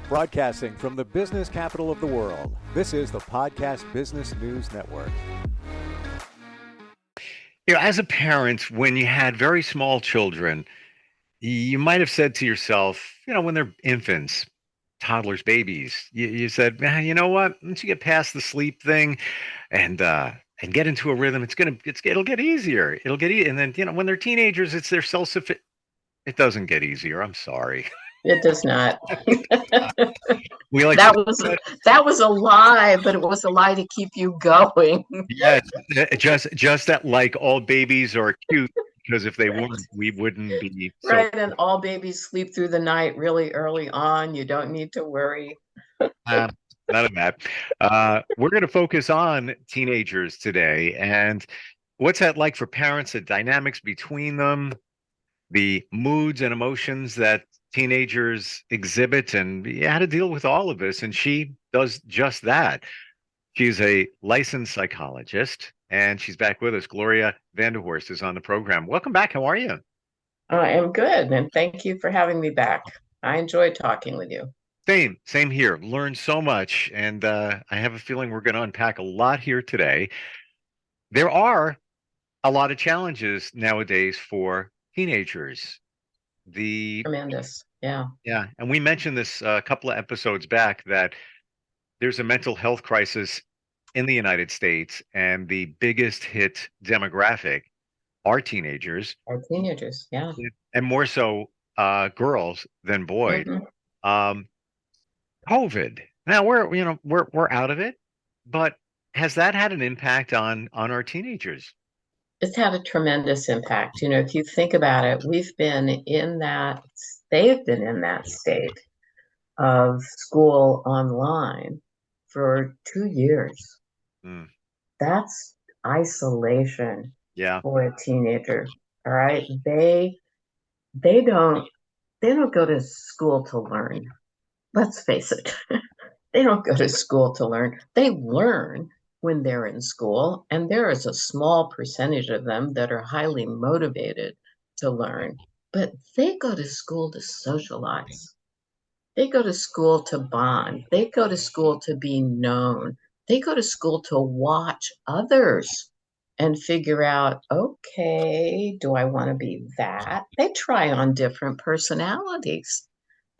Broadcasting from the business capital of the world, this is the Podcast Business News Network. As a parent, when you had very small children, you might have said to yourself, when they're infants, toddlers, babies, you said, man, you know what? Once you get past the sleep thing and get into a rhythm, it'll get easier. It'll get easier. And then, when they're teenagers, it's their self-sufficient. It doesn't get easier. I'm sorry. It does not. We like that was a lie, but it was a lie to keep you going. Yes, just that like all babies are cute, because if they weren't, we wouldn't be. Right, and all babies sleep through the night really early on. You don't need to worry. None of that. We're going to focus on teenagers today, and what's that like for parents, the dynamics between them, the moods and emotions that teenagers exhibit, and how to deal with all of this. And she does just that. She's a licensed psychologist, and she's back with us. Gloria Vanderhorst is on the program. Welcome back. How are you? I am good, and thank you for having me back. I enjoy talking with you. Same here. Learned so much, and I have a feeling we're going to unpack a lot here today. There are a lot of challenges nowadays for teenagers. Tremendous, yeah. Yeah, and we mentioned this a couple of episodes back, that there's a mental health crisis in the United States, and the biggest hit demographic are teenagers. Our teenagers, yeah. And more so girls than boys. Mm-hmm. COVID. Now we're out of it, but has that had an impact on our teenagers? It's had a tremendous impact. If you think about it, they've been in that state of school online for 2 years. Mm. That's isolation. Yeah. For a teenager. All right. They don't go to school to learn. Let's face it. They don't go to school to learn. They learn when they're in school, and there is a small percentage of them that are highly motivated to learn. But they go to school to socialize. They go to school to bond. They go to school to be known. They go to school to watch others and figure out, okay, do I want to be that? They try on different personalities.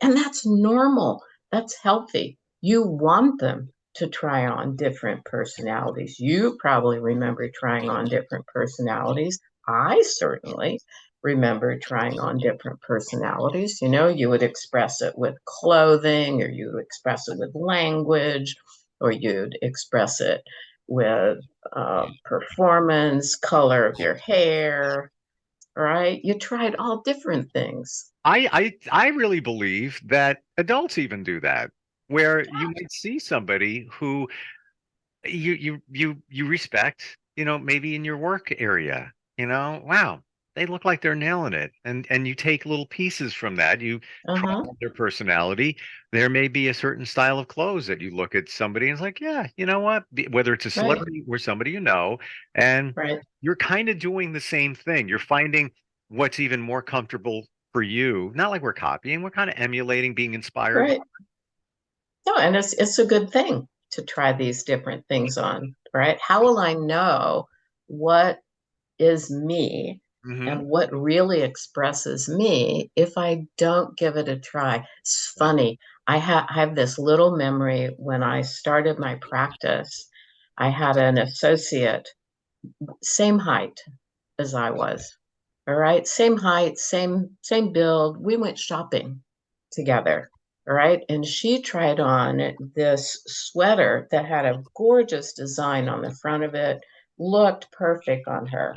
And that's normal. That's healthy. You want them to try on different personalities. You probably remember trying on different personalities. I certainly remember trying on different personalities. You would express it with clothing, or you would express it with language, or you'd express it with performance, color of your hair, right? You tried all different things. I really believe that adults even do that, where you might see somebody who you respect, maybe in your work area, wow, they look like they're nailing it. And you take little pieces from that. You try out their personality. There may be a certain style of clothes that you look at somebody and it's like, yeah, you know what? Whether it's a celebrity or somebody and you're kind of doing the same thing. You're finding what's even more comfortable for you. Not like we're copying, we're kind of emulating, being inspired. Right. No, and it's a good thing to try these different things on, right? How will I know what is me and what really expresses me if I don't give it a try? It's funny. I have this little memory when I started my practice. I had an associate, same height as I was. All right, same height, same build. We went shopping together. All right, and she tried on this sweater that had a gorgeous design on the front of it, looked perfect on her.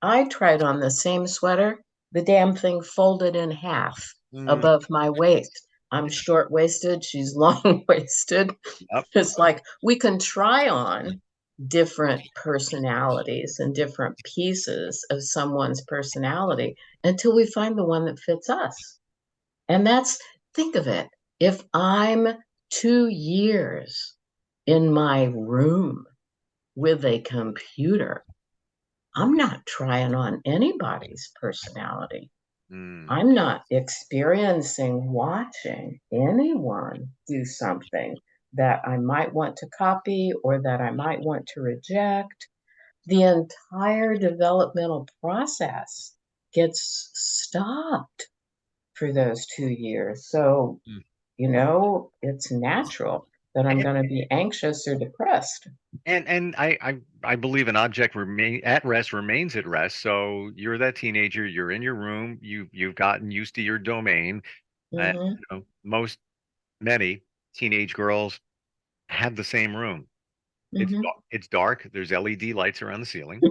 I tried on the same sweater. The damn thing folded in half above my waist. I'm short-waisted. She's long-waisted. Yep. It's like we can try on different personalities and different pieces of someone's personality until we find the one that fits us. And think of it. If I'm 2 years in my room with a computer, I'm not trying on anybody's personality. Mm. I'm not experiencing, watching anyone do something that I might want to copy or that I might want to reject. The entire developmental process gets stopped for those 2 years. So, Mm. it's natural that I'm going to be anxious or depressed. And I believe an object remain at rest remains at rest. So you're that teenager, you're in your room, you've gotten used to your domain. And Hmm. many teenage girls have the same room. Hmm. It's dark. There's LED lights around the ceiling.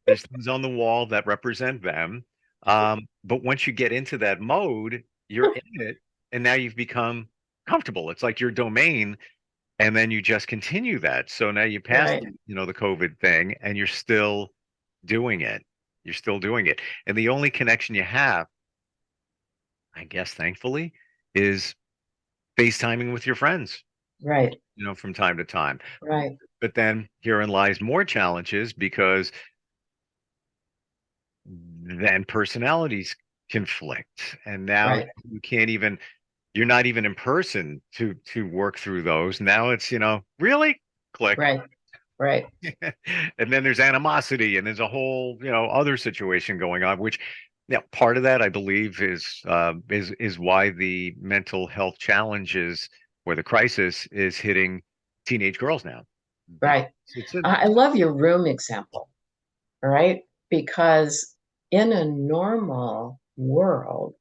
There's things on the wall that represent them. But once you get into that mode, you're in it, and now you've become comfortable. It's like your domain, and then you just continue that. So now you pass, Right, the COVID thing, and you're still doing it. You're still doing it, and the only connection you have, I guess, thankfully, is FaceTiming with your friends. right, From time to time. right, But then herein lies more challenges because then personalities conflict, and now right, you can't even you're not even in person to work through those. Now it's really click. right, right, And then there's animosity, and there's a whole other situation going on, which part of that I believe is why the mental health challenges or the crisis is hitting teenage girls now, because right. it's a I love your room example, all right? Because in a normal world,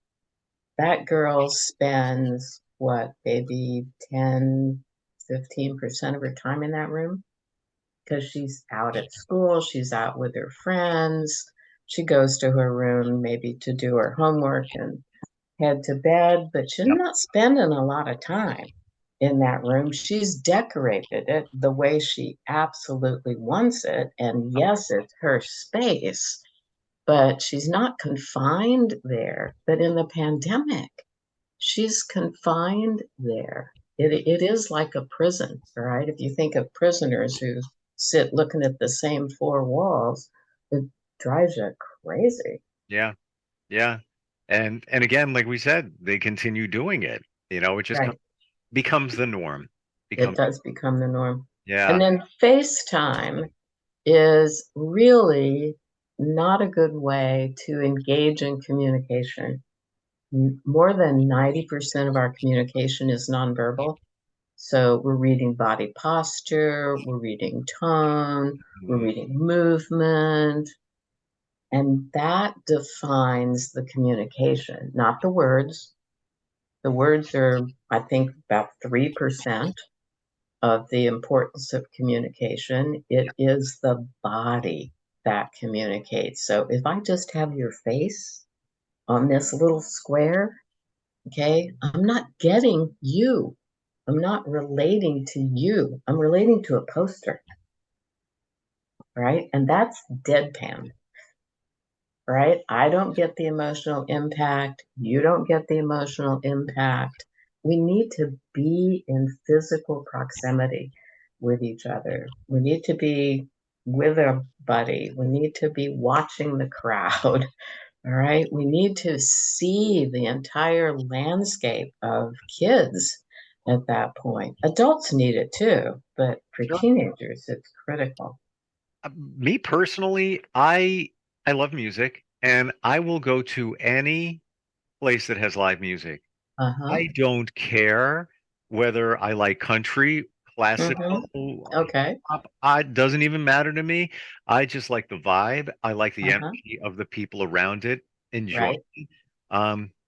that girl spends what, maybe 10, 15% of her time in that room because she's out at school, she's out with her friends, she goes to her room maybe to do her homework and head to bed, but she's Yep. not spending a lot of time in that room. She's decorated it the way she absolutely wants it. And yes, it's her space, but she's not confined there. But in the pandemic, she's confined there. It is like a prison, right? If you think of prisoners who sit looking at the same four walls, it drives you crazy. Yeah. Yeah. And again, like we said, they continue doing it. It just Right. becomes the norm. It Becomes does become the norm. And Yeah. then FaceTime is really not a good way to engage in communication. More than 90% of our communication is nonverbal. So we're reading body posture, we're reading tone, we're Mm, reading movement, and that defines the communication, not the words. The words are, I think, about 3% of the importance of communication. It is the body that communicates. So if I just have your face on this little square, okay, I'm not getting you. I'm not relating to you. I'm relating to a poster, right? And that's deadpan, right? I don't get the emotional impact. You don't get the emotional impact. We need to be in physical proximity with each other. We need to be with a buddy. We need to be watching the crowd. All right. We need to see the entire landscape of kids at that point. Adults need it too, but for sure. teenagers, it's critical. Me personally, I love music, and I will go to any place that has live music. Uh huh. I don't care whether I like country, Mm-hmm. classical, Okay. pop. It doesn't even matter to me. I just like the vibe. I like the Uh huh. energy of the people around it. Enjoy. Right.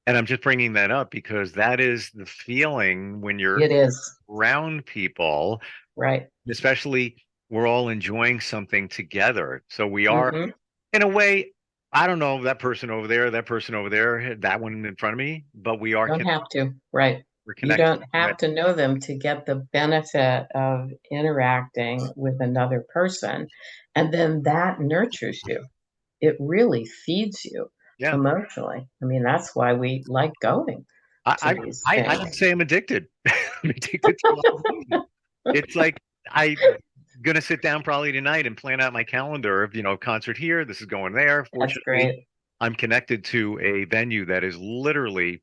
And I'm just bringing that up because that is the feeling when you're It is. around people, Right. especially we're all enjoying something together. So we are, Mm-hmm. in a way, I don't know that person over there, that person over there, that one in front of me, but Don't have to. Right. we're You connected. don't have to know them to get the benefit of interacting with another person. And then that nurtures you. It really feeds you Yeah. emotionally. I mean, that's why we like going to I these I things. would say I'm addicted. I'm addicted to live music. It's like I gonna sit down probably tonight and plan out my calendar of concert here. This is going there. That's Fortunately, great. I'm connected to a venue that is literally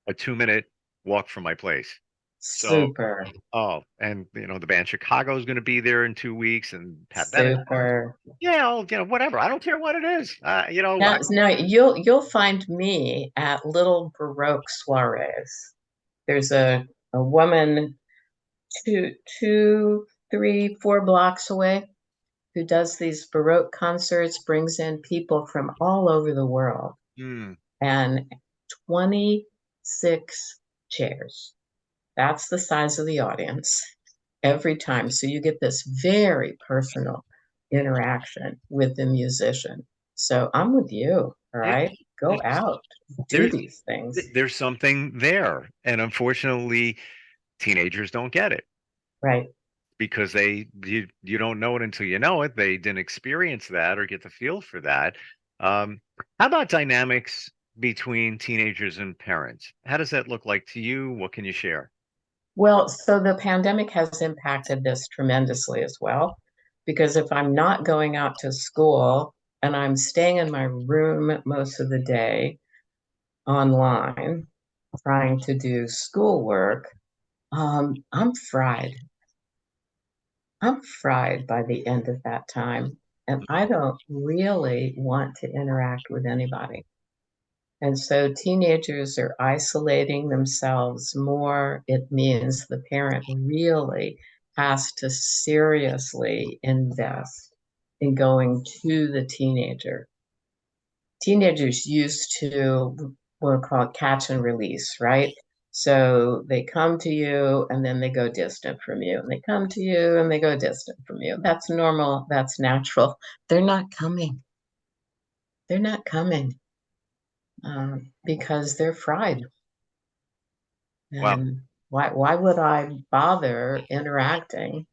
a 2-minute walk from my place. So, Super, oh, and the band Chicago is going to be there in 2 weeks, and Pat Vanderhorst. super. Yeah, whatever. I don't care what it is. Now you'll find me at little Baroque soirees. There's a woman two, 3, 4 blocks away who does these Baroque concerts, brings in people from all over the world, mm, and 26 chairs. That's the size of the audience every time. So you get this very personal interaction with the musician. So I'm with you. All it, right. Go it's out, do there's these things. there's something there, and unfortunately, teenagers don't get it Right. because you don't know it until you know it. They didn't experience that or get the feel for that. Um, how about dynamics between teenagers and parents? How does that look like to you? What can you share? Well, so the pandemic has impacted this tremendously as well, because if I'm not going out to school and I'm staying in my room most of the day online, trying to do schoolwork, I'm fried. I'm fried by the end of that time, and I don't really want to interact with anybody. And so teenagers are isolating themselves more. It means the parent really has to seriously invest in going to the teenager. Teenagers used to what we call catch and release, right? So they come to you and then they go distant from you. And they come to you and they go distant from you. That's normal. That's natural. They're not coming. They're not coming because they're fried. Well, And why would I bother interacting,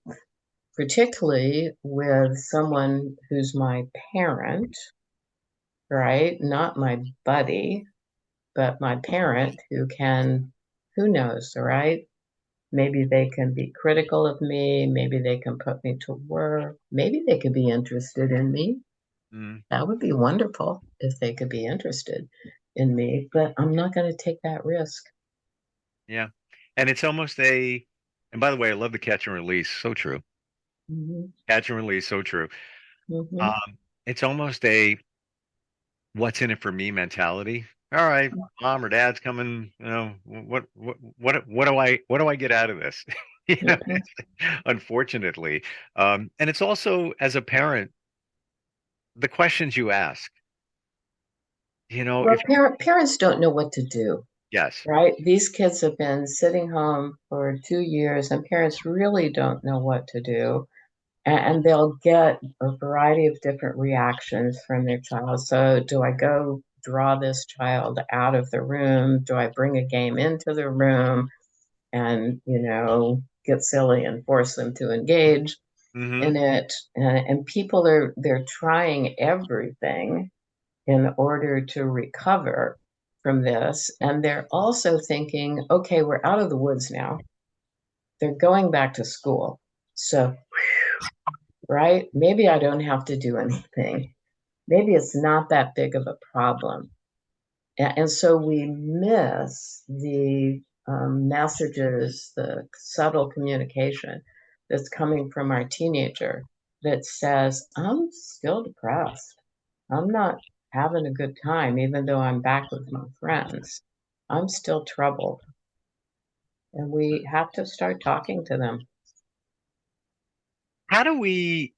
particularly with someone who's my parent, right? Not my buddy, but my parent who knows, right? Maybe they can be critical of me. Maybe they can put me to work. Maybe they could be interested in me. mm, That would be wonderful if they could be interested in me, but I'm not going to take that risk. yeah, and it's almost a. And by the way, I love the catch and release. So true. Hmm. Catch and release. So true. Hmm. Um, it's almost a what's in it for me mentality. All right, mom or dad's coming, what do I get out of this? Hmm. Unfortunately. And it's also as a parent, the questions you ask, Well, if parents don't know what to do, yes. right? These kids have been sitting home for 2 years, and parents really don't know what to do. And they'll get a variety of different reactions from their child. So, do I go draw this child out of the room? Do I bring a game into the room and, get silly and force them to engage Hmm. in it? And people they're trying everything in order to recover from this. And they're also thinking, okay, we're out of the woods now. They're going back to school. So, right, maybe I don't have to do anything. Maybe it's not that big of a problem. And so we miss the messages, the subtle communication that's coming from our teenager that says, I'm still depressed. I'm not having a good time, even though I'm back with my friends. I'm still troubled. And we have to start talking to them. How do we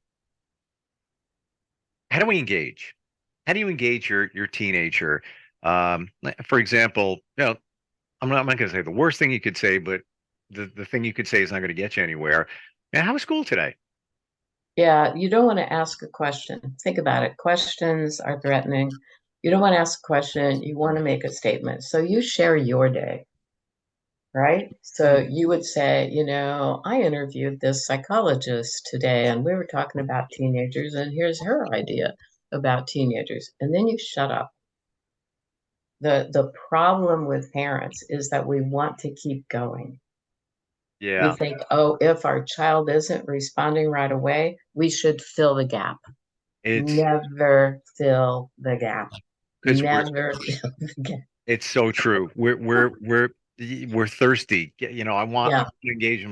how do we engage? How do you engage your teenager? For example, I'm not going to say the worst thing you could say, but the thing you could say is not going to get you anywhere. And how was school today? Yeah, you don't want to ask a question. Think about it. Questions are threatening. You don't want to ask a question. You want to make a statement. So you share your day, right? So Mm, you would say, I interviewed this psychologist today and we were talking about teenagers, and here's her idea about teenagers. And then you shut up. The problem with parents is that we want to keep going. We yeah, think, oh, if our child isn't responding right away, we should fill the gap. it's Never fill the gap. because Never. it's so true. We're thirsty. I want Yeah, to engage in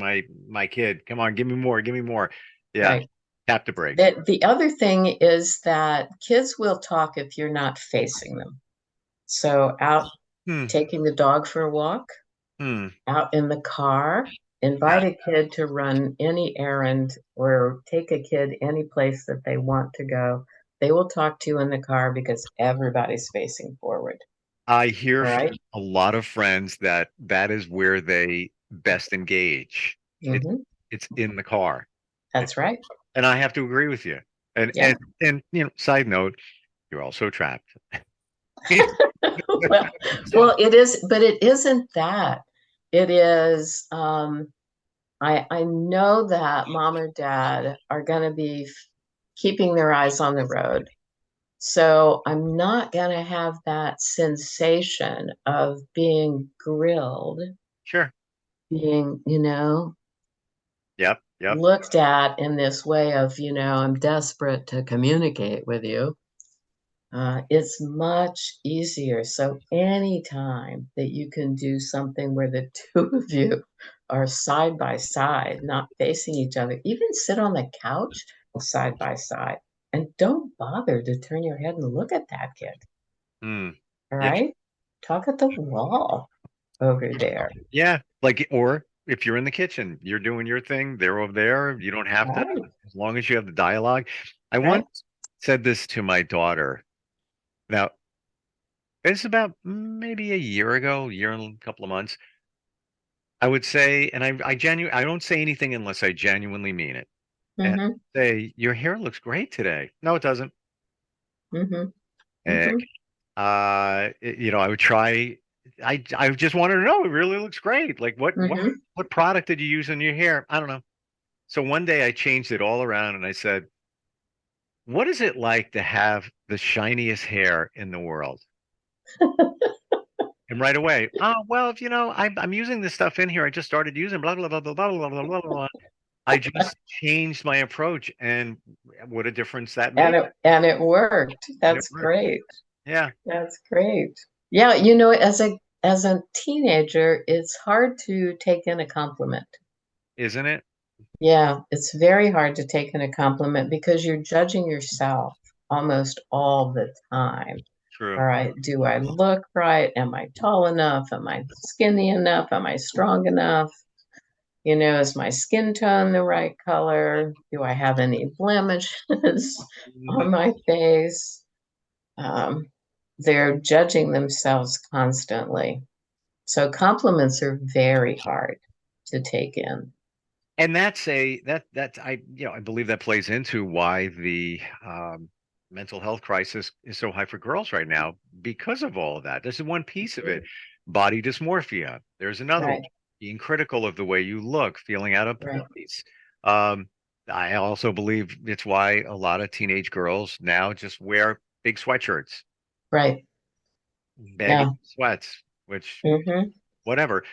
my kid. Come on, give me more, give me more. Yeah, right. tap the brakes. The other thing is that kids will talk if you're not facing them. So out Hmm. taking the dog for a walk, Hmm. out in the car, Yeah. invite a kid to run any errand or take a kid any place that they want to go. They will talk to you in the car because everybody's facing forward. I hear All from right. a lot of friends that that is where they best engage. It's Hmm. it's in the car. It, That's right. and I have to agree with you. And Yeah. and and side note, you're also trapped. well, well, it is, but it isn't that. It is. I know that mom or dad are going to be keeping their eyes on the road. So I'm not going to have that sensation of being grilled, Sure. being, Yep. Yep. looked at in this way of, I'm desperate to communicate with you. It's much easier. So anytime that you can do something where the two of you are side by side, not facing each other, even sit on the couch side by side, and don't bother to turn your head and look at that kid. Hmm. All Yeah. right? Talk at the wall over there. Yeah. Like, or if you're in the kitchen, you're doing your thing, they're over there. You don't have to, Right, as long as you have the dialogue. I right. once said this to my daughter. Now, it's about maybe a year ago, year and a couple of months. I would say, and I don't say anything unless I genuinely mean it. And I Mm-hmm, say, your hair looks great today. No, it doesn't. mm-hmm, Eh, mm-hmm, I would try. I just wanted to know. It really looks great. Like mm-hmm. what product did you use in your hair? I don't know. So one day I changed it all around and I said, what is it like to have the shiniest hair in the world? And right away, oh well, if I'm using this stuff in here. I just started using blah blah blah blah blah blah blah blah blah. I just changed my approach, and what a difference that And made. it worked. And it That's worked. great. Yeah, That's great. Yeah, as a teenager, it's hard to take in a compliment. isn't it? Yeah, it's very hard to take in a compliment because you're judging yourself almost all the time. All True. right, do I look right? Am I tall enough? Am I skinny enough? Am I strong enough? Is my skin tone the right color? Do I have any blemishes Mhm. on my face? Um, they're judging themselves constantly. So compliments are very hard to take in. And that's I believe that plays into why the mental health crisis is so high for girls right now because of all of that. This is one piece of it. Body dysmorphia. There's another one. Right, Being critical of the way you look, feeling out of right, place. Um, I also believe it's why a lot of teenage girls now just wear big sweatshirts, right. baggy Yeah. sweats, which Hmm. whatever.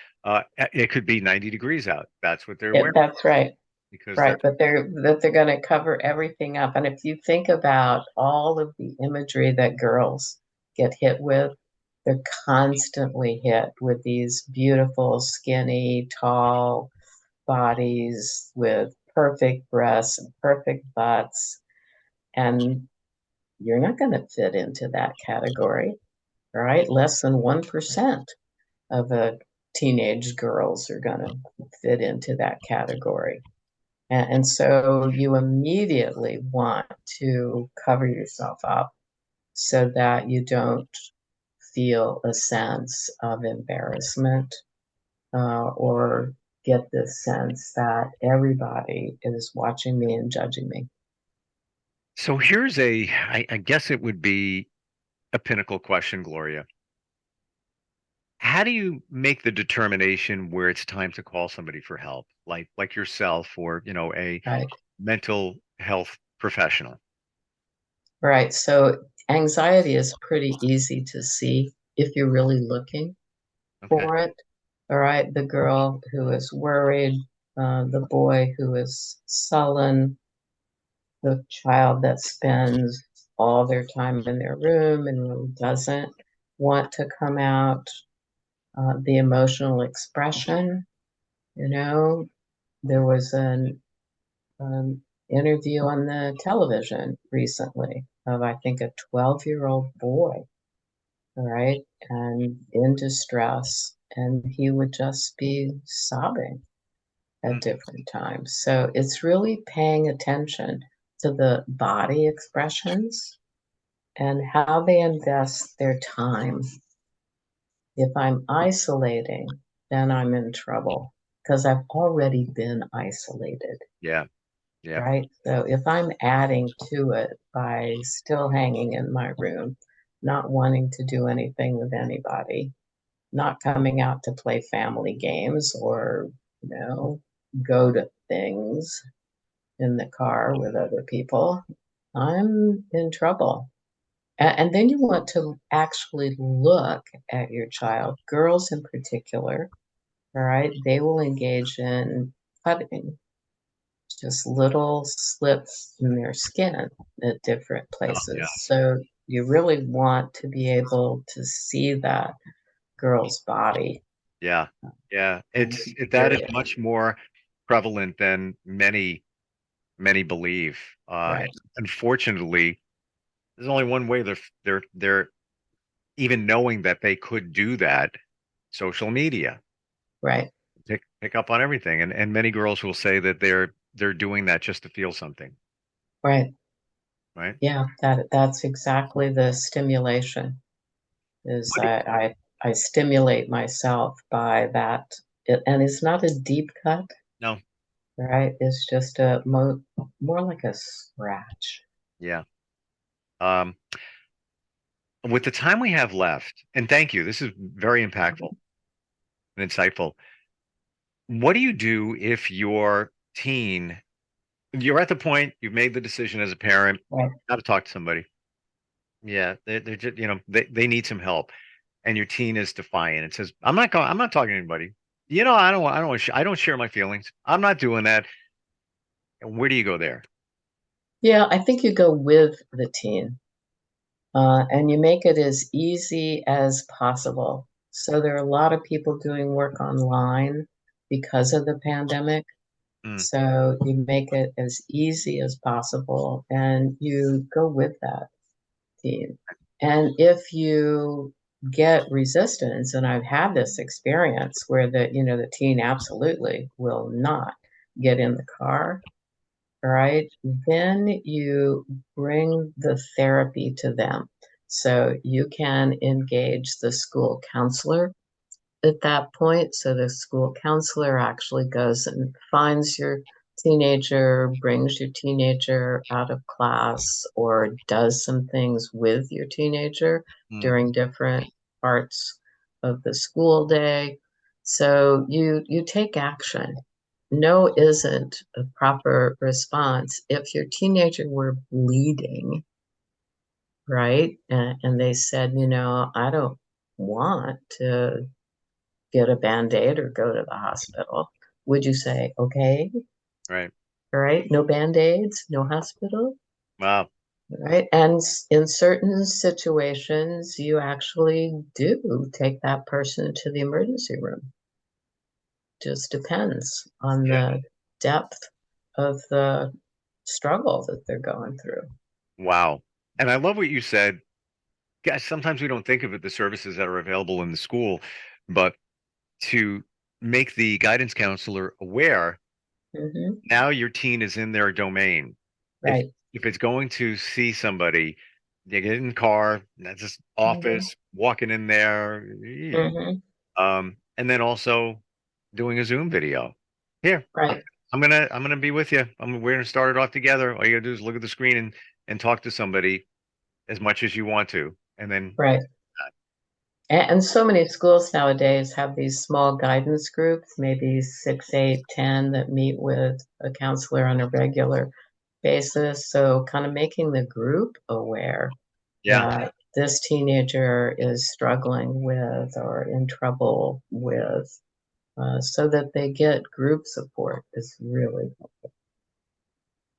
It could be 90 degrees out. That's what they're Yeah, wearing that's right. because Right. they're But they're going to cover everything up. And if you think about all of the imagery that girls get hit with, they're constantly hit with these beautiful, skinny, tall bodies with perfect breasts and perfect butts. And you're not going to fit into that category, right? Less than 1% of the teenage girls are going to fit into that category. And so you immediately want to cover yourself up so that you don't feel a sense of embarrassment or get this sense that everybody is watching me and judging me. so I guess it would be a pinnacle question, Gloria. How do you make the determination where it's time to call somebody for help, like yourself or, a Right. mental health professional? Right. So anxiety is pretty easy to see if you're really looking Okay. for it. All right. The girl who is worried, the boy who is sullen, the child that spends all their time in their room and really doesn't want to come out. The emotional expression, you know, there was an interview on the television recently of, I think, a 12-year-old boy, right, and in distress, and he would just be sobbing at Mm. different times. So it's really paying attention to the body expressions and how they invest their time. If I'm isolating, then I'm in trouble because I've already been isolated, Yeah. Yeah. right? So if I'm adding to it by still hanging in my room, not wanting to do anything with anybody, not coming out to play family games or, go to things in the car with other people, I'm in trouble. And then you want to actually look at your child, girls in particular, all right? They will engage in cutting, just little slips in their skin at different Oh, yeah. places. So you really want to be able to see that girl's body. Yeah. Yeah. That is Period. much more prevalent than many believe. Right, Unfortunately, there's only one way they're even knowing that they could do that. Social media. right, Pick up on everything. And many girls will say that they're doing that just to feel something, right. right? Yeah, that's exactly the stimulation. Is What do- I stimulate myself by that, and it's not a deep cut, no, right? It's just more like a scratch. yeah. Um, with the time we have left, and thank you, this is very impactful and insightful. What do you do if your teen, you're at the point, you've made the decision as a parent, Right. got to talk to somebody. Yeah, they're just, they need some help. And your teen is defiant and says, I'm not talking to anybody. I don't share my feelings. I'm not doing that. And where do you go there? Yeah, I think you go with the teen, and you make it as easy as possible. So there are a lot of people doing work online because of the pandemic. Mm, So you make it as easy as possible, and you go with that teen. And if you get resistance, and I've had this experience where the teen absolutely will not get in the car, right? Then you bring the therapy to them. So you can engage the school counselor at that point. So the school counselor actually goes and finds your teenager, brings your teenager out of class, or does some things with your teenager mm, during different parts of the school day. So you take action. No isn't a proper response. If your teenager were bleeding, right, and they said, I don't want to get a Band-Aid or go to the hospital, would you say, okay, right. all right, no Band-Aids, no hospital, Wow. right? And in certain situations, you actually do take that person to the emergency room. Just depends on Yeah. the depth of the struggle that they're going through. Wow. And I love what you said. Guys, sometimes we don't think of it, the services that are available in the school, but to make the guidance counselor aware, Hmm. now your teen is in their domain. If Right. if it's going to see somebody, they get in the car, that's just Hmm. office, walking in there, Hmm. and then also doing a Zoom video. Here, Right. I'm gonna be with you. We're gonna start it off together. All you gotta do is look at the screen and talk to somebody as much as you want to, and then Right. And so many schools nowadays have these small guidance groups, maybe 6, 8, 10, that meet with a counselor on a regular basis. So kind of making the group aware yeah, that this teenager is struggling with or in trouble with, so that they get group support is really.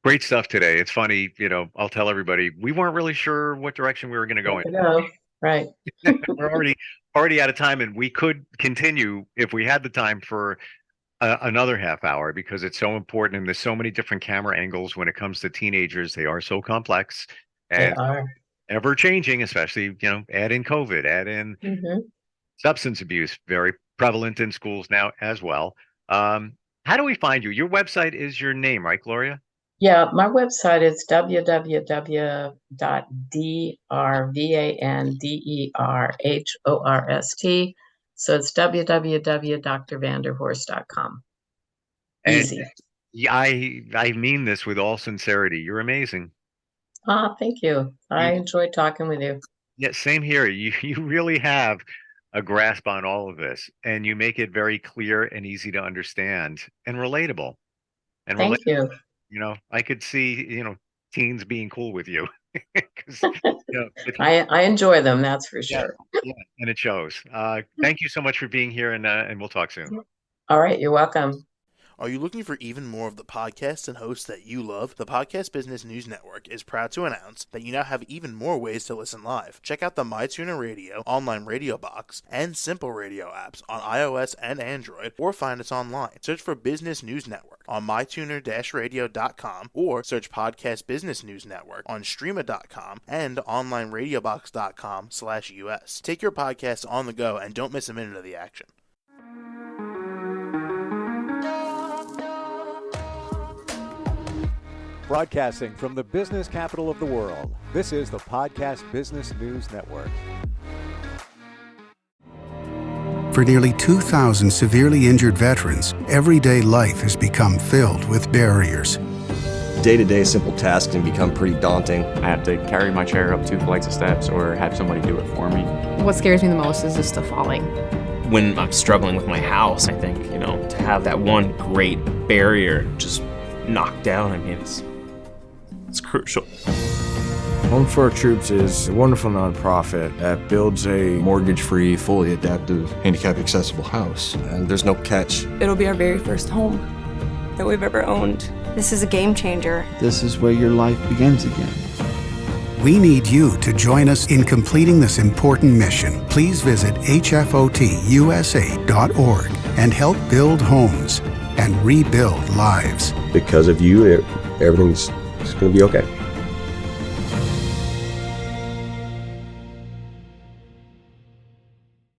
Great stuff today. It's funny, I'll tell everybody we weren't really sure what direction we were going to go in. No, right. We're already out of time, and we could continue if we had the time for another half hour because it's so important, and there's so many different camera angles when it comes to teenagers. They are so complex They and are. ever changing, especially, add in COVID, add in Hmm. substance abuse, very prevalent in schools now as well. How do we find you? Your website is your name, right, Gloria? Yeah, my website is www.drvanderhorst. So it's www.drvanderhorst.com. And Easy. yeah, I mean this with all sincerity. You're amazing. Thank you. I You, enjoyed talking with you. yeah, same here. You really have a grasp on all of this, and you make it very clear and easy to understand and relatable. And Thank you. I could see, teens being cool with you because, it's, I enjoy them, that's for yeah, sure. yeah, and it shows. Thank you so much for being here, and we'll talk soon. All right, you're welcome. Are you looking for even more of the podcasts and hosts that you love? The Podcast Business News Network is proud to announce that you now have even more ways to listen live. Check out the MyTuner Radio, online radio box, and Simple Radio apps on iOS and Android, or find us online. Search for Business News Network on mytuner-radio.com, or search Podcast Business News Network on streama.com and onlineradiobox.com/US. Take your podcast on the go and don't miss a minute of the action. Broadcasting from the business capital of the world, this is the Podcast Business News Network. For nearly 2,000 severely injured veterans, everyday life has become filled with barriers. Day-to-day simple tasks can become pretty daunting. I have to carry my chair up 2 flights of steps or have somebody do it for me. What scares me the most is just the falling. When I'm struggling with my house, I think, to have that one great barrier just knocked down, it's crucial. Home for Our Troops is a wonderful nonprofit that builds a mortgage-free, fully adaptive, handicap-accessible house. And there's no catch. It'll be our very first home that we've ever owned. This is a game changer. This is where your life begins again. We need you to join us in completing this important mission. Please visit hfotusa.org and help build homes and rebuild lives. Because of you, everything's going to be okay.